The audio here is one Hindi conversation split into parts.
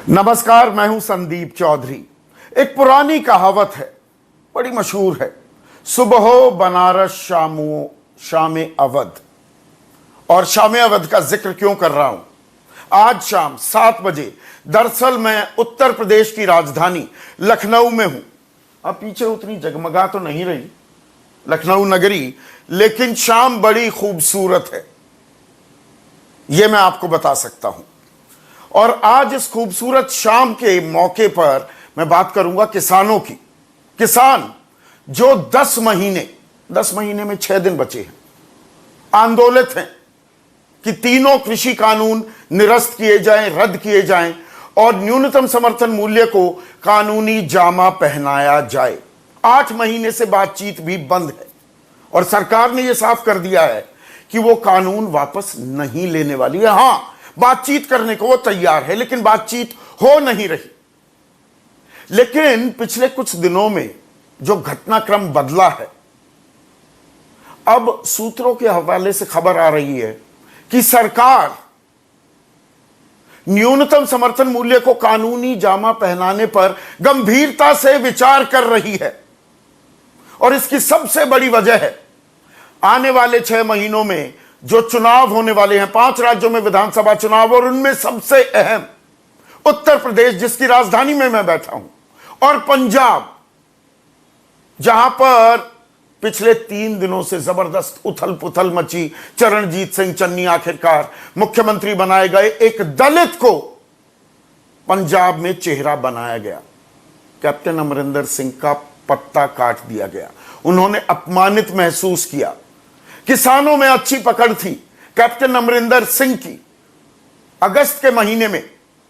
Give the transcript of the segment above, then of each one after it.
नमस्कार, मैं हूं संदीप चौधरी। एक पुरानी कहावत है, बड़ी मशहूर है, सुबहो बनारस शामो शामे अवध। और शामे अवध का जिक्र क्यों कर रहा हूं? आज शाम 7 बजे दरअसल मैं उत्तर प्रदेश की राजधानी लखनऊ में हूं। अब पीछे उतनी जगमगा तो नहीं रही लखनऊ नगरी, लेकिन शाम बड़ी खूबसूरत है, यह मैं आपको बता सकता हूं। और आज इस खूबसूरत शाम के मौके पर मैं बात करूंगा किसानों की। किसान जो 10 महीने में 6 दिन बचे हैं, आंदोलित हैं कि तीनों कृषि कानून निरस्त किए जाएं, रद्द किए जाएं और न्यूनतम समर्थन मूल्य को कानूनी जामा पहनाया जाए। 8 महीने से बातचीत भी बंद है और सरकार ने यह साफ कर दिया है कि वो कानून वापस नहीं लेने वाली है। हां, बातचीत करने को वो तैयार है, लेकिन बातचीत हो नहीं रही। लेकिन पिछले कुछ दिनों में जो घटनाक्रम बदला है, अब सूत्रों के हवाले से खबर आ रही है कि सरकार न्यूनतम समर्थन मूल्य को कानूनी जामा पहनाने पर गंभीरता से विचार कर रही है। और इसकी सबसे बड़ी वजह है आने वाले 6 महीनों में जो चुनाव होने वाले हैं, 5 राज्यों में विधानसभा चुनाव, और उनमें सबसे अहम उत्तर प्रदेश, जिसकी राजधानी में मैं बैठा हूं, और पंजाब, जहां पर पिछले 3 दिनों से जबरदस्त उथल पुथल मची। चरणजीत सिंह चन्नी आखिरकार मुख्यमंत्री बनाए गए। एक दलित को पंजाब में चेहरा बनाया गया। कैप्टन अमरिंदर सिंह का पत्ता काट दिया गया। उन्होंने अपमानित महसूस किया। किसानों में अच्छी पकड़ थी कैप्टन अमरिंदर सिंह की। अगस्त के महीने में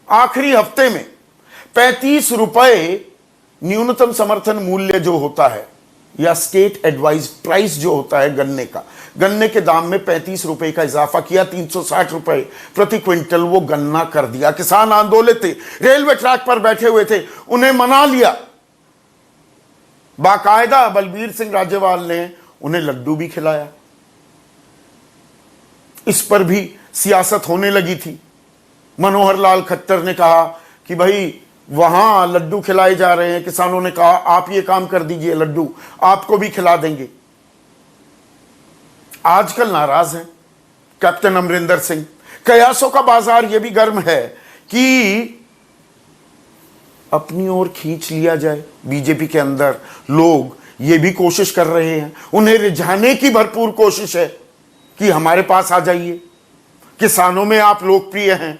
आखिरी हफ्ते में 35 रुपए न्यूनतम समर्थन मूल्य जो होता है, या स्टेट एडवाइज प्राइस जो होता है गन्ने के दाम में 35 रुपए का इजाफा किया। 360 रुपए प्रति क्विंटल वो गन्ना कर दिया। किसान आंदोलित थे, रेलवे ट्रैक पर बैठे हुए थे, उन्हें मना लिया। बाकायदा बलबीर सिंह राजेवाल ने उन्हें लड्डू भी खिलाया। इस पर भी सियासत होने लगी थी। मनोहर लाल खट्टर ने कहा कि भाई वहां लड्डू खिलाए जा रहे हैं। किसानों ने कहा आप ये काम कर दीजिए, लड्डू आपको भी खिला देंगे। आजकल नाराज हैं कैप्टन अमरिंदर सिंह। कयासों का बाजार यह भी गर्म है कि अपनी ओर खींच लिया जाए। बीजेपी के अंदर लोग ये भी कोशिश कर रहे हैं, उन्हें रिझाने की भरपूर कोशिश है कि हमारे पास आ जाइए, किसानों में आप लोकप्रिय हैं,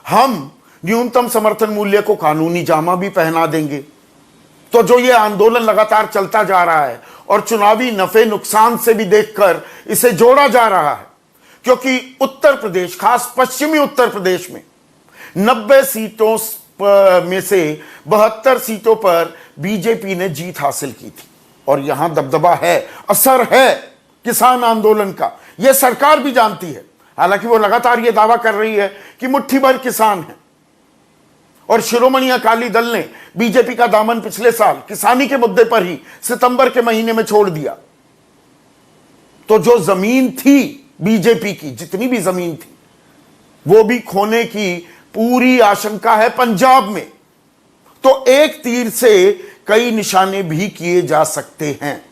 हम न्यूनतम समर्थन मूल्य को कानूनी जामा भी पहना देंगे। तो जो ये आंदोलन लगातार चलता जा रहा है और चुनावी नफे नुकसान से भी देखकर इसे जोड़ा जा रहा है, क्योंकि उत्तर प्रदेश, खास पश्चिमी उत्तर प्रदेश में 90 सीटों में से 72 सीटों पर बीजेपी ने जीत हासिल की थी। और यहां दबदबा है, असर है किसान आंदोलन का। यह सरकार भी जानती है। हालांकि वो लगातार यह दावा कर रही है कि मुट्ठी भर किसान है। और शिरोमणि अकाली दल ने बीजेपी का दामन पिछले साल किसानी के मुद्दे पर ही सितंबर के महीने में छोड़ दिया। तो जो जमीन थी बीजेपी की, जितनी भी जमीन थी, वो भी खोने की पूरी आशंका है पंजाब में। तो एक तीर से कई निशाने भी किए जा सकते हैं।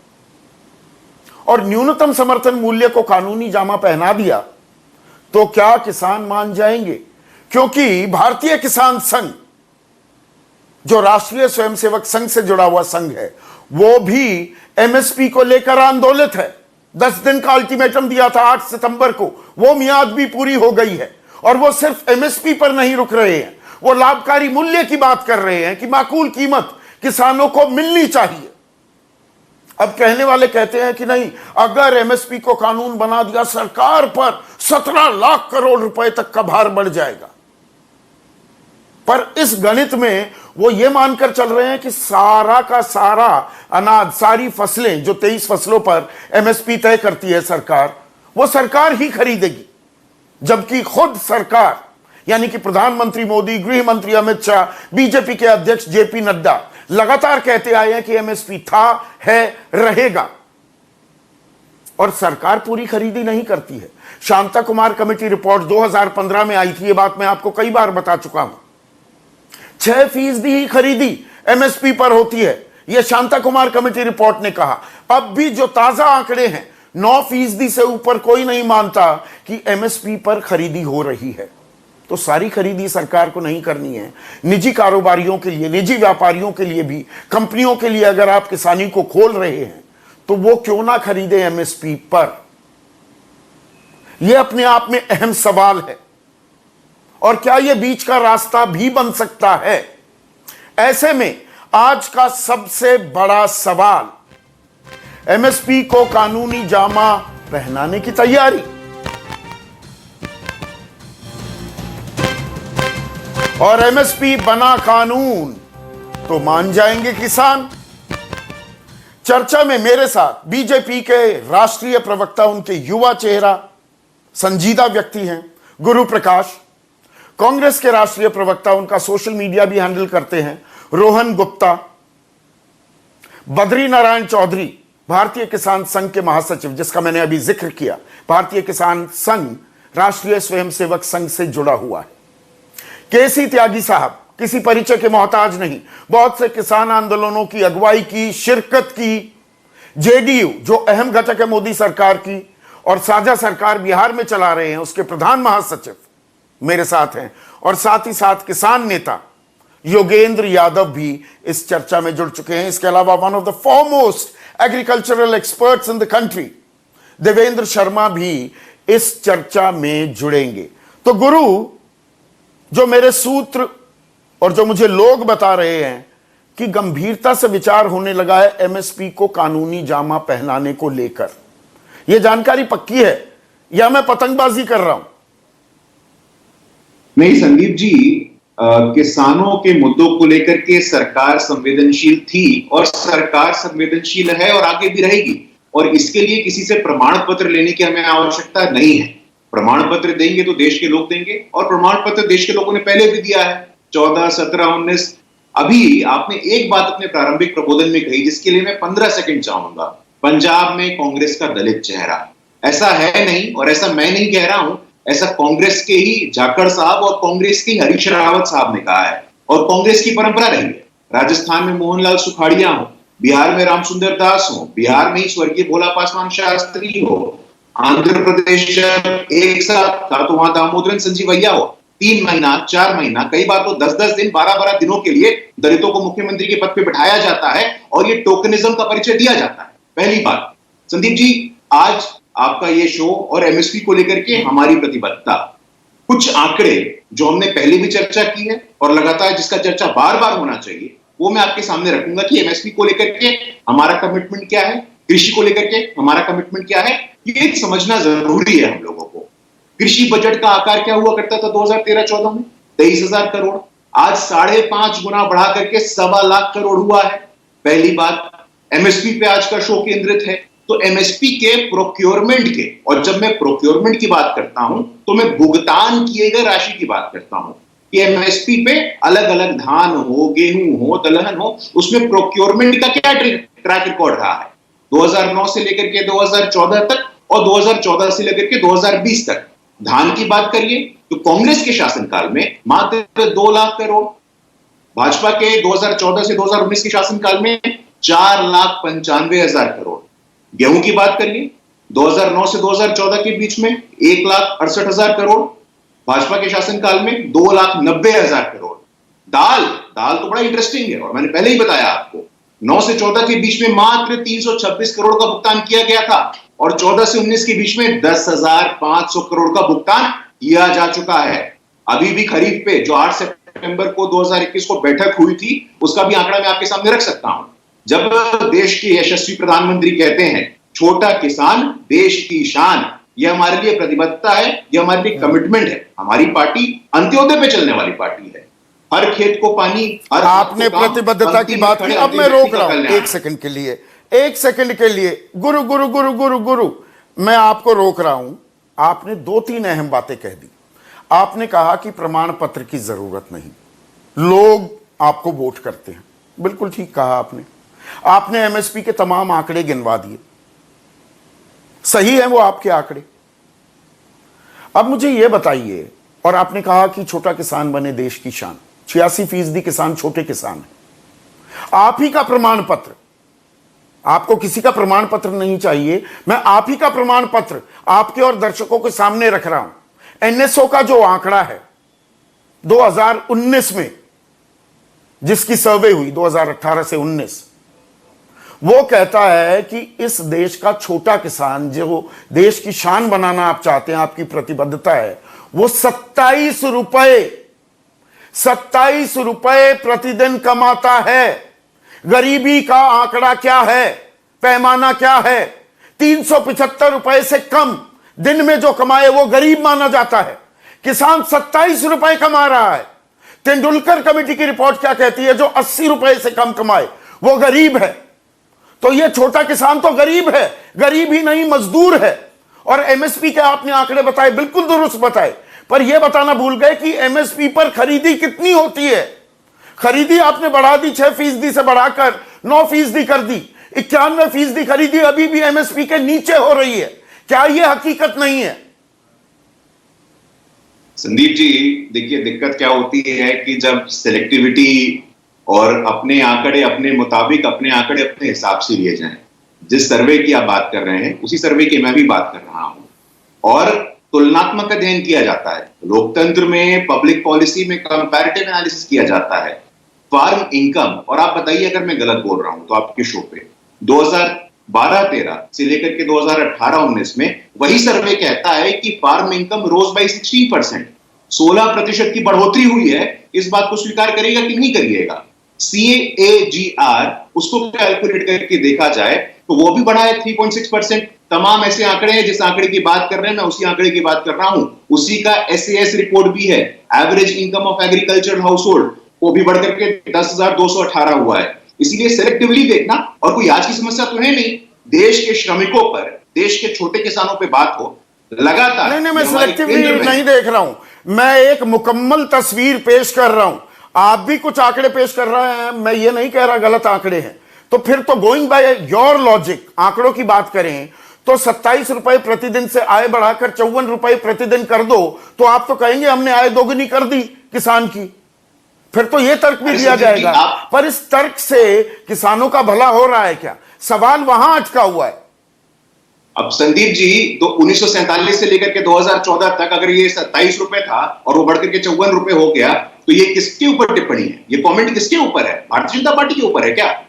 और न्यूनतम समर्थन मूल्य को कानूनी जामा पहना दिया तो क्या किसान मान जाएंगे? क्योंकि भारतीय किसान संघ, जो राष्ट्रीय स्वयंसेवक संघ से जुड़ा हुआ संघ है, वो भी एमएसपी को लेकर आंदोलित है। 10 दिन का अल्टीमेटम दिया था 8 सितंबर को, वो मियाद भी पूरी हो गई है। और वो सिर्फ एमएसपी पर नहीं रुक रहे हैं, वो लाभकारी मूल्य की बात कर रहे हैं कि माकूल कीमत किसानों को मिलनी चाहिए। अब कहने वाले कहते हैं कि नहीं, अगर एमएसपी को कानून बना दिया, सरकार पर 17 लाख करोड़ रुपए तक का भार बढ़ जाएगा। पर इस गणित में वो ये मानकर चल रहे हैं कि सारा का सारा अनाज, सारी फसलें, जो 23 फसलों पर एमएसपी तय करती है सरकार, वो सरकार ही खरीदेगी। जबकि खुद सरकार, यानी कि प्रधानमंत्री मोदी, गृह मंत्री अमित शाह, बीजेपी के अध्यक्ष जेपी नड्डा लगातार कहते आए हैं कि एमएसपी था, है, रहेगा। और सरकार पूरी खरीदी नहीं करती है। शांता कुमार कमेटी रिपोर्ट 2015 में आई थी, ये बात मैं आपको कई बार बता चुका हूं। 6% ही खरीदी एमएसपी पर होती है, यह शांता कुमार कमेटी रिपोर्ट ने कहा। अब भी जो ताजा आंकड़े हैं, 9% से ऊपर कोई नहीं मानता कि एमएसपी पर खरीदी हो रही है। तो सारी खरीदी सरकार को नहीं करनी है, निजी कारोबारियों के लिए, निजी व्यापारियों के लिए भी, कंपनियों के लिए अगर आप किसानी को खोल रहे हैं तो वो क्यों ना खरीदे एमएसपी पर। यह अपने आप में अहम सवाल है। और क्या यह बीच का रास्ता भी बन सकता है? ऐसे में आज का सबसे बड़ा सवाल, एमएसपी को कानूनी जामा पहनाने की तैयारी, और एमएसपी बना कानून तो मान जाएंगे किसान। चर्चा में मेरे साथ बीजेपी के राष्ट्रीय प्रवक्ता, उनके युवा चेहरा, संजीदा व्यक्ति हैं, गुरु प्रकाश। कांग्रेस के राष्ट्रीय प्रवक्ता, उनका सोशल मीडिया भी हैंडल करते हैं, रोहन गुप्ता। बद्री नारायण चौधरी, भारतीय किसान संघ के महासचिव, जिसका मैंने अभी जिक्र किया, भारतीय किसान संघ राष्ट्रीय स्वयंसेवक संघ से जुड़ा हुआ है। केसी त्यागी साहब, किसी परिचय के मोहताज नहीं, बहुत से किसान आंदोलनों की अगुवाई की, शिरकत की। जेडीयू, जो अहम घटक है मोदी सरकार की और साझा सरकार बिहार में चला रहे हैं, उसके प्रधान महासचिव मेरे साथ हैं। और साथ ही साथ किसान नेता योगेंद्र यादव भी इस चर्चा में जुड़ चुके हैं। इसके अलावा one of the foremost agricultural experts in the country, Devendra Sharma भी इस चर्चा में जुड़ेंगे। तो गुरु, जो मेरे सूत्र और जो मुझे लोग बता रहे हैं कि गंभीरता से विचार होने लगा है एमएसपी को कानूनी जामा पहनाने को लेकर, यह जानकारी पक्की है या मैं पतंगबाजी कर रहा हूं? नहीं संदीप जी, किसानों के मुद्दों को लेकर के सरकार संवेदनशील थी और सरकार संवेदनशील है और आगे भी रहेगी। और इसके लिए किसी से प्रमाण पत्र लेने की हमें आवश्यकता नहीं है। प्रमाण पत्र देंगे तो देश के लोग देंगे, और प्रमाण पत्र देश के लोगों ने पहले भी दिया है, 14, 17, 19। अभी आपने एक बात अपने प्रारंभिक प्रबोधन में कही जिसके लिए मैं 15 सेकंड चाहूंगा। पंजाब में कांग्रेस का दलित चेहरा, ऐसा है नहीं, और ऐसा मैं नहीं कह रहा हूं, ऐसा कांग्रेस के ही जाखड़ साहब और कांग्रेस के हरीश रावत साहब ने कहा है, और कांग्रेस की परंपरा रही है। राजस्थान में मोहनलाल सुखाड़िया हो, बिहार में रामसुंदर दास हो, बिहार में ही स्वर्गीय भोला पासवान शास्त्री हो, आंध्र प्रदेश एक साथ था तो वहां दामोदरन संजीवैया हो। 3 महीना, 4 महीना, कई बार तो 10-10 दिन, 12-12 दिनों के लिए दलितों को मुख्यमंत्री के पद पे बिठाया जाता है और ये टोकनिज्म का परिचय दिया जाता है। पहली बात। संदीप जी, आज आपका ये शो और एमएसपी को लेकर के हमारी प्रतिबद्धता, कुछ आंकड़े जो हमने पहले भी चर्चा की है और लगातार जिसका चर्चा बार बार होना चाहिए, वो मैं आपके सामने रखूंगा कि एमएसपी को लेकर के हमारा कमिटमेंट क्या है, कृषि को लेकर के हमारा कमिटमेंट क्या है, ये समझना जरूरी है हम लोगों को। कृषि बजट का आकार क्या हुआ करता था 2013-14 में? 23,000 करोड़। आज 5.5 गुना बढ़ा करके 1.25 लाख करोड़ हुआ है। पहली बात, एमएसपी पे आज का शो केंद्रित है। तो एमएसपी के प्रोक्योरमेंट के, और जब मैं प्रोक्योरमेंट की बात करता हूं तो मैं भुगतान किए गए राशि की बात करता हूं कि एमएसपी पे अलग अलग धान हो, गेहूं हो, दलहन हो, उसमें प्रोक्योरमेंट का क्या ट्रैक रिकॉर्ड रहा है 2009 से लेकर के 2014 तक, और 2014 से लेकर के 2020 तक। धान की बात करिए तो कांग्रेस के शासनकाल में मात्र 2 लाख करोड़, भाजपा के 2014 से 2019 के शासनकाल में 4,95,000 करोड़। गेहूं की बात करिए 2009 से 2014 के बीच में 1,68,000 करोड़, भाजपा के शासनकाल में 2,90,000 करोड़। दाल तो बड़ा इंटरेस्टिंग है, और मैंने पहले ही बताया आपको, 9 से 14 के बीच में मात्र 326 करोड़ का भुगतान किया गया था, और 14 से 19 के बीच में 10,500 करोड़ का भुगतान किया जा चुका है। अभी भी खरीफ पे जो 8 सितंबर को 2021 को बैठक हुई थी, उसका भी आंकड़ा मैं आपके सामने रख सकता हूं। जब देश के यशस्वी प्रधानमंत्री कहते हैं छोटा किसान देश की शान, यह हमारे लिए प्रतिबद्धता है, यह हमारे लिए कमिटमेंट है। हमारी पार्टी अंत्योदय पे चलने वाली पार्टी है। हर खेत को पानी, हर आपने प्रतिबद्धता की बात की, अब मैं रोक रहा हूं 1 सेकंड के लिए, 1 सेकंड के लिए। गुरु गुरु गुरु गुरु गुरु मैं आपको रोक रहा हूं। आपने 2-3 अहम बातें कह दी। आपने कहा कि प्रमाण पत्र की जरूरत नहीं, लोग आपको वोट करते हैं। बिल्कुल ठीक कहा आपने। आपने एमएसपी के तमाम आंकड़े गिनवा दिए, सही है वो आपके आंकड़े। अब मुझे यह बताइए, और आपने कहा कि छोटा किसान बने देश की शान, 86% किसान छोटे किसान हैं। आप ही का प्रमाण पत्र, आपको किसी का प्रमाण पत्र नहीं चाहिए, मैं आप ही का प्रमाण पत्र आपके और दर्शकों के सामने रख रहा हूं। एनएसओ का जो आंकड़ा है 2019 में, जिसकी सर्वे हुई 2018 से 19, वो कहता है कि इस देश का छोटा किसान, जो देश की शान बनाना आप चाहते हैं, आपकी प्रतिबद्धता है, वो 27 रुपए प्रतिदिन कमाता है। गरीबी का आंकड़ा क्या है, पैमाना क्या है? 375 रुपए से कम दिन में जो कमाए वो गरीब माना जाता है। किसान 27 रुपए कमा रहा है। तेंदुलकर कमेटी की रिपोर्ट क्या कहती है? जो 80 रुपए से कम कमाए वो गरीब है। तो ये छोटा किसान तो गरीब है, गरीब ही नहीं मजदूर है। और एमएसपी के आपने आंकड़े बताए, बिल्कुल दुरुस्त बताए, पर यह बताना भूल गए कि एमएसपी पर खरीदी कितनी होती है। खरीदी आपने बढ़ा दी, 6% से बढ़ाकर 9% कर दी। 91% खरीदी अभी भी एमएसपी के नीचे हो रही है। क्या यह हकीकत नहीं है? संदीप जी, देखिए दिक्कत क्या होती है कि जब सिलेक्टिविटी और अपने आंकड़े अपने मुताबिक, अपने आंकड़े अपने हिसाब से लिए जाएं, जिस सर्वे की आप बात कर रहे हैं उसी सर्वे की मैं भी बात कर रहा हूं, और तुलनात्मक अध्ययन किया जाता है। लोकतंत्र में, पब्लिक पॉलिसी में कंपैरेटिव एनालिसिस किया जाता है। फार्म इनकम, और आप बताइए अगर मैं गलत बोल रहा हूं तो आपके शो पे 2012-13 से लेकर के 2018-19 में वही सर्वे कहता है कि फार्म इनकम रोज बाई 16%, 16% की बढ़ोतरी हुई है। इस बात को स्वीकार करिएगा कि नहीं करिएगा? CAGR उसको कैलकुलेट करके देखा जाए तो वो भी बढ़ा है 3.6%। तमाम ऐसे आंकड़े हैं, जिस आंकड़े की बात कर रहे हैं मैं उसी आंकड़े की बात कर रहा हूं। उसी का SAS रिपोर्ट भी है। Average income of agriculture house hold वो भी बढ़कर के 10,218 हुआ है। इसीलिए सेलेक्टिवली देखना, और कोई आज की समस्या तो है नहीं। देश के श्रमिकों पर, देश के छोटे किसानों पे बात हो लगातार। नहीं, मैं सिलेक्टिवली नहीं देख रहा हूं, मैं एक मुकम्मल तस्वीर पेश कर रहा हूं। आप भी कुछ आंकड़े पेश कर रहे हैं, मैं ये नहीं कह रहा गलत आंकड़े हैं। तो फिर तो गोइंग बाय योर लॉजिक, आंकड़ों की बात करें तो 27 रुपए प्रतिदिन से आय बढ़ाकर 54 रुपए प्रतिदिन कर दो, तो आप तो कहेंगे हमने आय दोगुनी कर दी किसान की। फिर तो यह तर्क भी दिया जाएगा, पर इस तर्क से किसानों का भला हो रहा है क्या? सवाल वहां अटका हुआ है। अब संदीप जी, तो 1947 से लेकर के 2014 तक अगर ये 27 रुपए था और वो बढ़कर के 54 रुपए हो गया, तो ये किसके ऊपर टिप्पणी है? ये कमेंट किसके ऊपर है? भारतीय जनता पार्टी के ऊपर है क्या?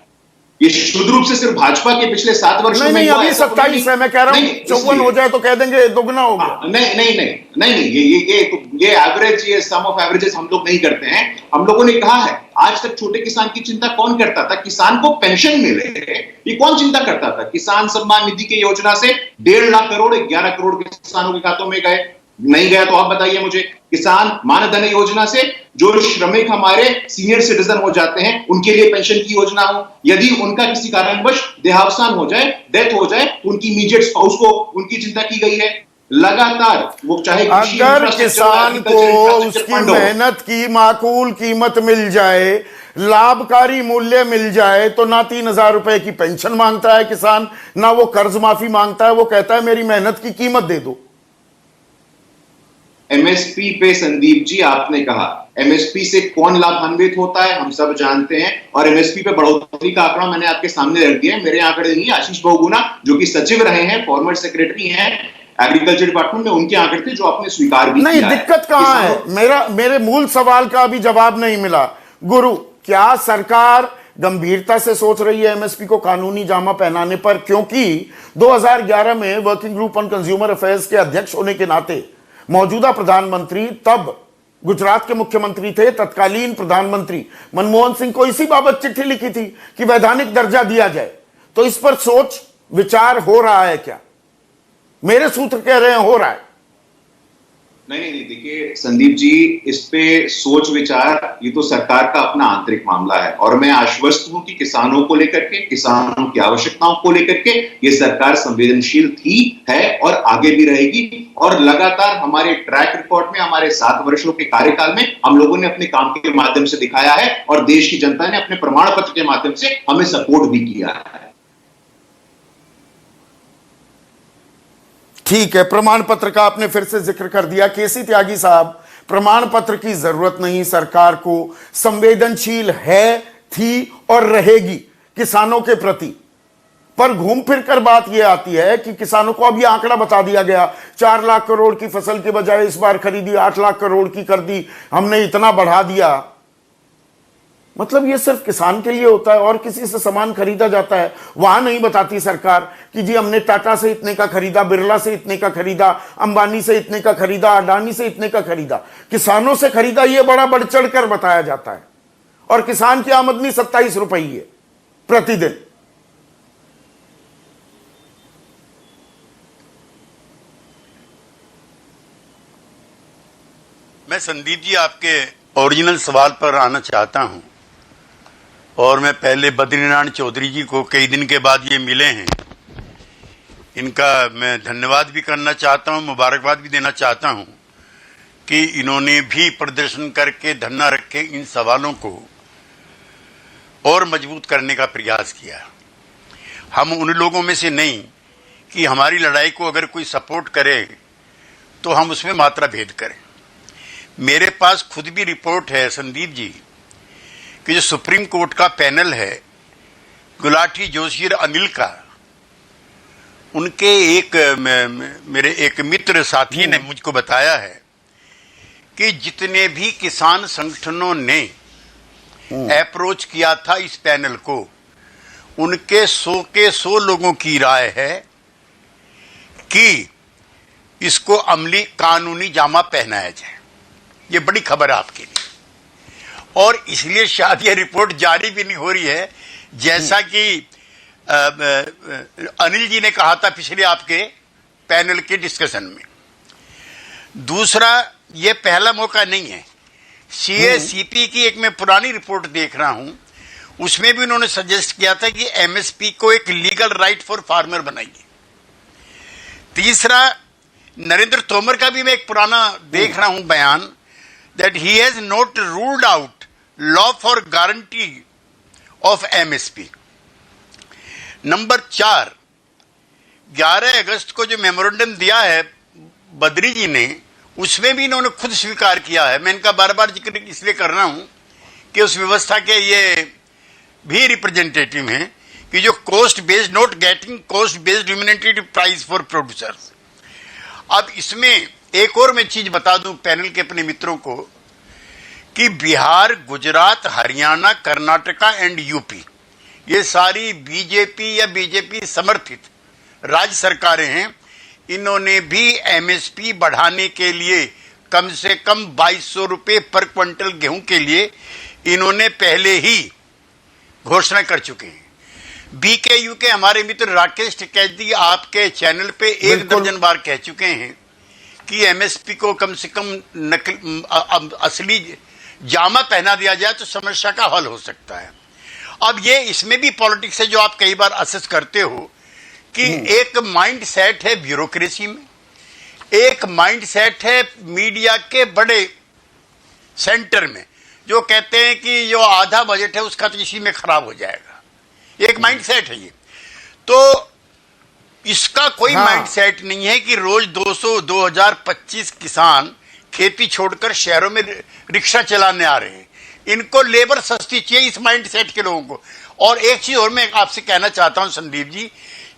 ये शुद्ध रूप से सिर्फ भाजपा के पिछले 7 वर्षों में नहीं, अभी 27 है, मैं कह रहा हूं 54 हो जाए तो कह देंगे दोगुना हो गया। नहीं, ये एवरेज, ये सम ऑफ एवरेजेस हम लोग नहीं करते हैं। हम लोगों ने कहा है आज तक छोटे किसान की चिंता कौन करता था? किसान को पेंशन मिले, ये कौन चिंता करता था? किसान सम्मान निधि की योजना से 1.5 लाख करोड़ 11 करोड़ किसानों के खातों में गए, नहीं गया तो आप बताइए मुझे। किसान मानधन योजना से जो श्रमिक हमारे सीनियर सिटीजन हो जाते हैं उनके लिए पेंशन की योजना हो, यदि उनका किसी कारणवश देहावसान हो जाए, डेथ हो जाए, तो उनकी इमीडिएट स्पाउस को उनकी चिंता की गई है लगातार। वो चाहे अगर किसान को उसकी मेहनत की माकूल कीमत मिल जाए, लाभकारी मूल्य मिल जाए, तो ना 3,000 रुपए की पेंशन मांगता है किसान, ना वो कर्ज माफी मांगता है। वो कहता है मेरी मेहनत की कीमत दे दो। एमएसपी पे संदीप जी आपने कहा, एमएसपी से कौन लाभान्वित होता है हम सब जानते हैं, और एमएसपी पे बढ़ोतरी का आंकड़ा मैंने आपके सामने रख दिया है। मेरे आंकड़े नहीं, आशीष बहुगुणा जो कि सचिव रहे हैं, फॉर्मर सेक्रेटरी हैं एग्रीकल्चर डिपार्टमेंट में, उनके आंकड़े थे जो आपने स्वीकार भी नहीं, किया है। दिक्कत कहां है? मेरे मूल सवाल का अभी जवाब नहीं मिला। गुरु, क्या सरकार गंभीरता से सोच रही है एमएसपी को कानूनी जामा पहनाने पर? क्योंकि 2011 में working group on consumer affairs के अध्यक्ष होने के नाते मौजूदा प्रधानमंत्री, तब गुजरात के मुख्यमंत्री थे, तत्कालीन प्रधानमंत्री मनमोहन सिंह को इसी बाबत चिट्ठी लिखी थी कि वैधानिक दर्जा दिया जाए। तो इस पर सोच विचार हो रहा है क्या? मेरे सूत्र कह रहे हैं हो रहा है। नहीं, देखिए संदीप जी, इस पे सोच विचार ये तो सरकार का अपना आंतरिक मामला है, और मैं आश्वस्त हूं कि किसानों को लेकर के, किसानों की आवश्यकताओं को लेकर के ये सरकार संवेदनशील थी, है और आगे भी रहेगी। और लगातार हमारे ट्रैक रिकॉर्ड में, हमारे 7 वर्षों के कार्यकाल में हम लोगों ने अपने काम के माध्यम से दिखाया है, और देश की जनता ने अपने प्रमाण पत्र के माध्यम से हमें सपोर्ट भी किया है। ठीक है, प्रमाण पत्र का आपने फिर से जिक्र कर दिया। केसी त्यागी साहब, प्रमाण पत्र की जरूरत नहीं सरकार को, संवेदनशील है, थी और रहेगी किसानों के प्रति। पर घूम फिर कर बात यह आती है कि किसानों को अब यह आंकड़ा बता दिया गया, 4 लाख करोड़ की फसल के बजाय इस बार खरीदी 8 लाख करोड़ की कर दी, हमने इतना बढ़ा दिया। मतलब यह सिर्फ किसान के लिए होता है और किसी से सामान खरीदा जाता है। वहां नहीं बताती सरकार कि जी हमने टाटा से इतने का खरीदा, बिरला से इतने का खरीदा, अंबानी से इतने का खरीदा, अडानी से इतने का खरीदा। किसानों से खरीदा यह बड़ा बढ़ चढ़ कर बताया जाता है। और किसान की आमदनी 27 रुपये प्रतिदिन। मैं संदीप जी आपके ओरिजिनल सवाल पर आना चाहता हूं। और मैं पहले बद्रीनारायण चौधरी जी को कई दिन के बाद ये मिले हैं, इनका मैं धन्यवाद भी करना चाहता हूं, मुबारकबाद भी देना चाहता हूं कि इन्होंने भी प्रदर्शन करके धरना रख के इन सवालों को और मजबूत करने का प्रयास किया। हम उन लोगों में से नहीं कि हमारी लड़ाई को अगर कोई सपोर्ट करे तो हम उसमें मात्रा भेद करें। मेरे पास खुद भी रिपोर्ट है संदीप जी कि जो सुप्रीम कोर्ट का पैनल है गुलाटी जोशी और अनिल का, उनके मेरे एक मित्र साथी ने मुझको बताया है कि जितने भी किसान संगठनों ने अप्रोच किया था इस पैनल को, उनके 100 के 100 लोगों की राय है कि इसको अमली कानूनी जामा पहनाया जाए। ये बड़ी खबर है आपके लिए। और इसलिए शायद ये रिपोर्ट जारी भी नहीं हो रही है, जैसा कि अनिल जी ने कहा था पिछले आपके पैनल के डिस्कशन में। दूसरा, ये पहला मौका नहीं है। सीएसीपी की एक मैं पुरानी रिपोर्ट देख रहा हूं, उसमें भी उन्होंने सजेस्ट किया था कि एमएसपी को एक लीगल राइट फॉर फार्मर बनाइए। तीसरा, नरेंद्र तोमर का भी मैं एक पुराना देख रहा हूं बयान, that he has not ruled out law for guarantee of MSP. Number 4, 11 अगस्त को जो मेमोरेंडम दिया है बद्री जी ने, उसमें भी इन्होंने खुद स्वीकार किया है। मैं इनका बार बार जिक्र इसलिए कर रहा हूं कि उस व्यवस्था के ये भी रिप्रेजेंटेटिव हैं कि जो cost based, not getting cost based remunerative price for producers. अब इसमें एक और मैं चीज बता दूं पैनल के अपने मित्रों को कि बिहार, गुजरात, हरियाणा, कर्नाटका एंड यूपी, ये सारी बीजेपी या बीजेपी समर्थित राज्य सरकारें हैं। इन्होंने भी एमएसपी बढ़ाने के लिए कम से कम 2200 रुपये पर क्विंटल गेहूं के लिए इन्होंने पहले ही घोषणा कर चुके हैं। बीकेयू के हमारे मित्र राकेश टिकैती आपके चैनल पे 1 दर्जन बार कह चुके हैं कि एमएसपी को कम से कम असली जामा पहना दिया जाए तो समस्या का हल हो सकता है। अब ये इसमें भी पॉलिटिक्स है जो आप कई बार असेस करते हो कि एक माइंड सेट है ब्यूरोक्रेसी में, एक माइंड सेट है मीडिया के बड़े सेंटर में, जो कहते हैं कि जो आधा बजट है उसका तो इसी में खराब हो जाएगा। एक माइंड सेट है ये। तो इसका कोई माइंड सेट नहीं है कि रोज 2025 किसान खेती छोड़कर शहरों में रिक्शा चलाने आ रहे हैं। इनको लेबर सस्ती चाहिए, इस माइंड सेट के लोगों को। और एक चीज और मैं आपसे कहना चाहता हूं संदीप जी,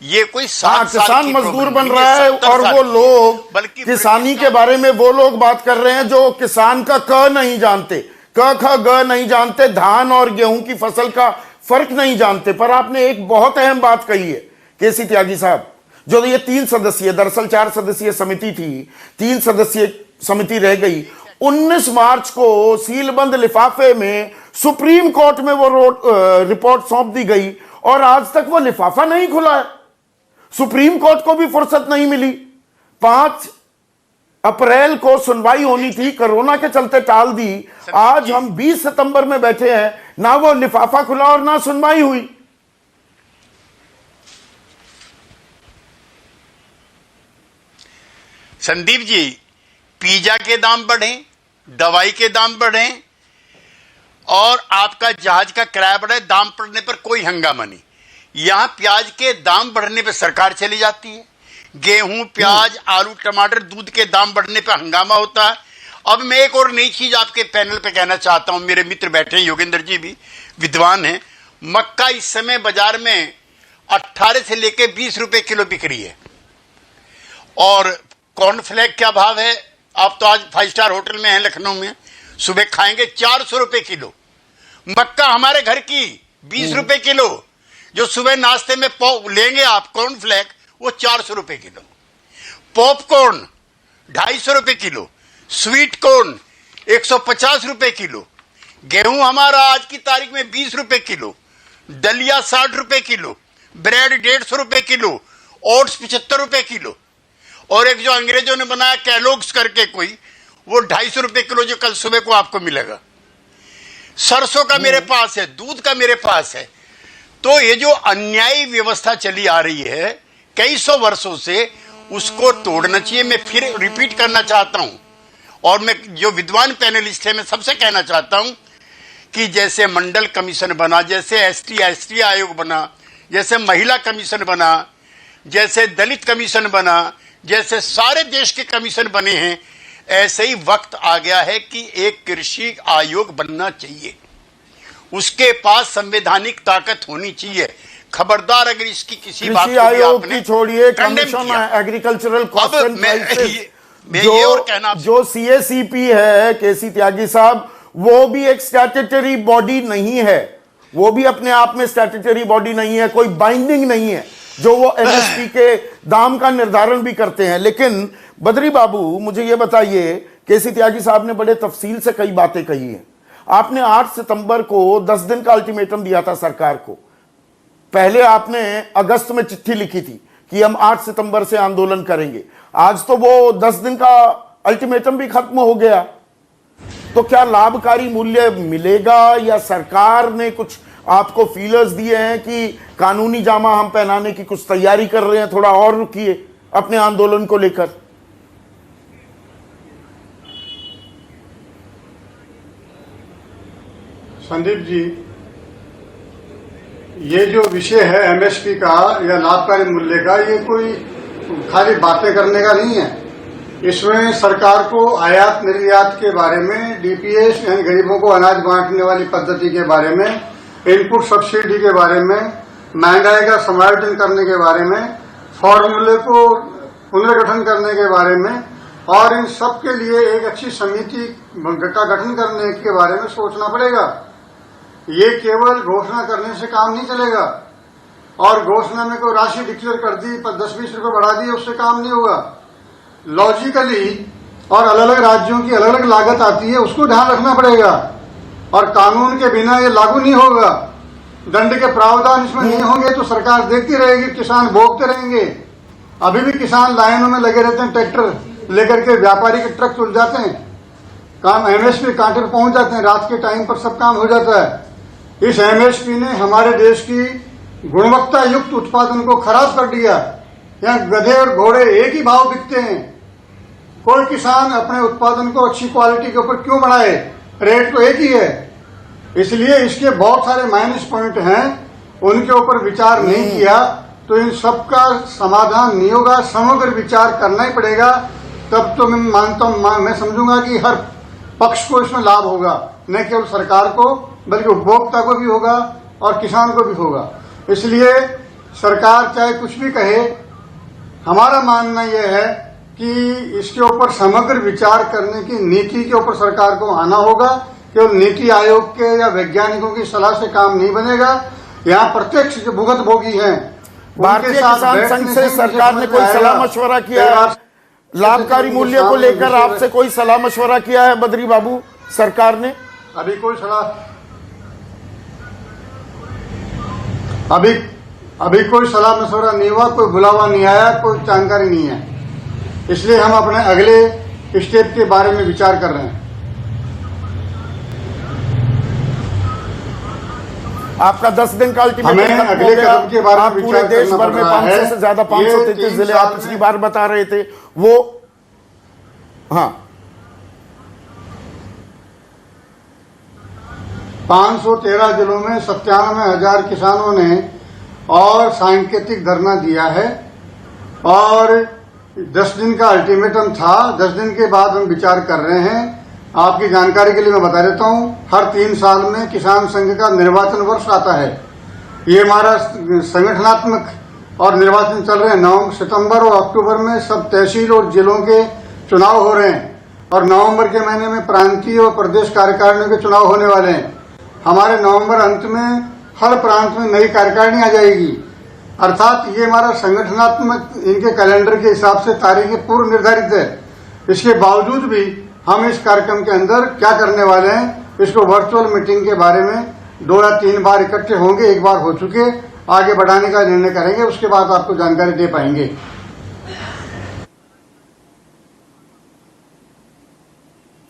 ये कोई 7 साल किसान मजदूर बन रहा है और वो लोग बल्कि किसानी के बारे में वो लोग बात कर रहे हैं जो किसान का क नहीं जानते, क ख ग नहीं जानते, धान और गेहूं की फसल का फर्क नहीं जानते। पर आपने एक बहुत अहम बात कही है केसी त्यागी साहब, जो ये 3 सदस्यीय, दरअसल 4 सदस्यीय समिति थी, 3 सदस्यीय समिति रह गई। 19 मार्च को सीलबंद लिफाफे में सुप्रीम कोर्ट में वो रिपोर्ट सौंप दी गई और आज तक वो लिफाफा नहीं खुला है। सुप्रीम कोर्ट को भी फुर्सत नहीं मिली। 5 अप्रैल को सुनवाई होनी थी, कोरोना के चलते टाल दी। आज हम 20 सितंबर में बैठे हैं, ना वो लिफाफा खुला और ना सुनवाई हुई। संदीप जी, पिज्जा के दाम बढ़े, दवाई के दाम बढ़े और आपका जहाज का किराया बढ़े, दाम बढ़ने पर कोई हंगामा नहीं। यहां प्याज के दाम बढ़ने पर सरकार चली जाती है, गेहूं, प्याज, आलू, टमाटर, दूध के दाम बढ़ने पर हंगामा होता है। अब मैं एक और नई चीज आपके पैनल पे कहना चाहता हूं, मेरे मित्र बैठे हैं, योगेंद्र जी भी विद्वान हैं। मक्का इस समय बाजार में 18 से लेके 20 रुपए किलो बिक रही है, और कॉर्नफ्लेक्स क्या भाव है? आप तो आज 5 स्टार होटल में हैं लखनऊ में, सुबह खाएंगे 400 रुपए किलो। मक्का हमारे घर की 20 रुपए किलो, जो सुबह नाश्ते में लेंगे आप कॉर्नफ्लेक्स, वो 400 रुपए किलो। पॉपकॉर्न 250 रुपए किलो, स्वीट कॉर्न 150 रुपए किलो, गेहूं हमारा आज की तारीख में 20 रुपए किलो, दलिया 60 रुपए किलो, ब्रेड 150 रुपए किलो, ओट्स 75 रुपए किलो, और एक जो अंग्रेजों ने बनाया कैलोग्स करके कोई, वो 250 रुपए किलो जो कल सुबह को आपको मिलेगा। सरसों का मेरे पास है, दूध का मेरे पास है। तो ये जो अन्यायी व्यवस्था चली आ रही है कई सौ वर्षों से, उसको तोड़ना चाहिए। मैं फिर रिपीट करना चाहता हूं, और मैं जो विद्वान पैनलिस्ट है मैं सबसे कहना चाहता हूं कि जैसे मंडल कमीशन बना, जैसे एसटी आयोग बना, जैसे महिला कमीशन बना, जैसे दलित कमीशन बना, जैसे सारे देश के कमीशन बने हैं, ऐसे ही वक्त आ गया है कि एक कृषि आयोग बनना चाहिए। उसके पास संवैधानिक ताकत होनी चाहिए। खबरदार अगर इसकी किसी बात कृषि आयोग की छोड़िए, commission agricultural cost and prices, जो सीएसीपी है केसी त्यागी साहब, वो भी एक स्टैट्यूटरी बॉडी नहीं है, वो भी अपने आप में स्टैट्यूटरी बॉडी नहीं है, कोई बाइंडिंग नहीं है, जो वो एमएसपी के दाम का निर्धारण भी करते हैं। लेकिन बद्री बाबू, मुझे ये बताइए, केसी त्यागी साहब ने बड़े तफसील से कई बातें कही हैं। आपने 8 सितंबर को 10 दिन का अल्टीमेटम दिया था सरकार को। पहले आपने अगस्त में चिट्ठी लिखी थी कि हम 8 सितंबर से आंदोलन करेंगे। आज तो वो 10 दिन का अल्टीमेटम भी खत्म हो गया। तो क्या लाभकारी मूल्य मिलेगा, या सरकार ने कुछ आपको फीलर्स दिए हैं कि कानूनी जामा हम पहनाने की कुछ तैयारी कर रहे हैं, थोड़ा और रुकिए अपने आंदोलन को लेकर? संदीप जी, ये जो विषय है एमएसपी का या लाभकारी मूल्य का, ये कोई खाली बातें करने का नहीं है। इसमें सरकार को आयात निर्यात के बारे में, डीपीएस यानी गरीबों को अनाज बांटने वाली पद्धति के बारे में, इनपुट सब्सिडी के बारे में, महंगाई का समायोजन करने के बारे में, फॉर्मूले को पुनर्गठन करने के बारे में, और इन सब के लिए एक अच्छी समिति का गठन करने के बारे में सोचना पड़ेगा। ये केवल घोषणा करने से काम नहीं चलेगा, और घोषणा में कोई राशि डिक्लेयर कर दी, 10-20 रुपए बढ़ा दी, उससे काम नहीं होगा। लॉजिकली और अलग अलग राज्यों की अलग अलग लागत आती है, उसको ध्यान रखना पड़ेगा, और कानून के बिना ये लागू नहीं होगा। दंड के प्रावधान इसमें नहीं होंगे तो सरकार देखती रहेगी, किसान भोगते रहेंगे। अभी भी किसान लाइनों में लगे रहते हैं, ट्रैक्टर लेकर के व्यापारी के ट्रक चल जाते हैं, काम एमएसपी कांटे पर पहुंच जाते हैं, रात के टाइम पर सब काम हो जाता है। इस एमएसपी ने हमारे देश की गुणवत्ता युक्त उत्पादन को खराब कर दिया। यहाँ गधे और घोड़े एक ही भाव बिकते हैं। कोई किसान अपने उत्पादन को अच्छी क्वालिटी के ऊपर क्यों बढ़ाए, रेट तो एक ही है। इसलिए इसके बहुत सारे माइनस पॉइंट हैं, उनके ऊपर विचार नहीं किया तो इन सब का समाधान नहीं होगा। समग्र विचार करना ही पड़ेगा, तब तो मैं मानता हूं, मैं समझूंगा कि हर पक्ष को इसमें लाभ होगा, न केवल सरकार को बल्कि उपभोक्ता को भी होगा और किसान को भी होगा। इसलिए सरकार चाहे कुछ भी कहे, हमारा मानना यह है कि इसके ऊपर समग्र विचार करने की नीति के ऊपर सरकार को आना होगा। केवल नीति आयोग के या वैज्ञानिकों की सलाह से काम नहीं बनेगा। यहाँ प्रत्यक्ष जो भुगतभोगी हैं, भारतीय किसान संघ से सरकार ने कोई सलाह मशवरा किया है? लाभकारी मूल्य को लेकर आपसे कोई सलाह मशवरा किया है बद्री बाबू सरकार ने? अभी कोई सलाह मशवरा नहीं हुआ, कोई बुलावा नहीं आया, कोई जानकारी नहीं है। इसलिए हम अपने अगले स्टेप के बारे में विचार कर रहे हैं। आपका 10 दिन का अल्टीमेटम अगले कदम के बारे में पूरे देश भर में 500 से ज्यादा 533 जिले आप पिछली बार बता रहे थे वो, हाँ 513 जिलों में 97,000 किसानों ने और सांकेतिक धरना दिया है, और 10 दिन का अल्टीमेटम था। 10 दिन के बाद हम विचार कर रहे हैं। आपकी जानकारी के लिए मैं बता देता हूं, हर 3 साल में किसान संघ का निर्वाचन वर्ष आता है। ये हमारा संगठनात्मक और निर्वाचन चल रहे हैं। 9 सितंबर और अक्टूबर में सब तहसील और जिलों के चुनाव हो रहे हैं और नवंबर के महीने में प्रांतीय और प्रदेश कार्यकारिणियों के चुनाव होने वाले हैं। हमारे नवंबर अंत में हर प्रांत में नई कार्यकारिणी आ जाएगी। अर्थात ये हमारा संगठनात्मक इनके कैलेंडर के हिसाब से तारीखें पूर्व निर्धारित है। इसके बावजूद भी हम इस कार्यक्रम के अंदर क्या करने वाले हैं, इसको वर्चुअल मीटिंग के बारे में 2 या 3 बार इकट्ठे होंगे। एक बार हो चुके, आगे बढ़ाने का निर्णय करेंगे, उसके बाद आपको जानकारी दे पाएंगे।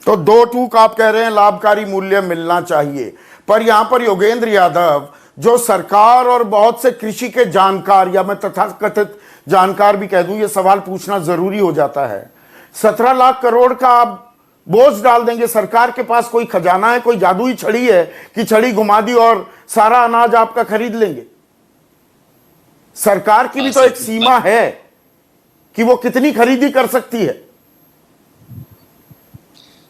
तो 2 टूक आप कह रहे हैं लाभकारी मूल्य मिलना चाहिए, पर यहां पर योगेंद्र यादव जो सरकार और बहुत से कृषि के जानकार या मैं तथाकथित जानकार भी कह दूं, ये सवाल पूछना जरूरी हो जाता है। 17 लाख करोड़ का आप बोझ डाल देंगे। सरकार के पास कोई खजाना है, कोई जादुई छड़ी है कि छड़ी घुमा दी और सारा अनाज आपका खरीद लेंगे? सरकार की भी तो एक सीमा है कि वो कितनी खरीदी कर सकती है।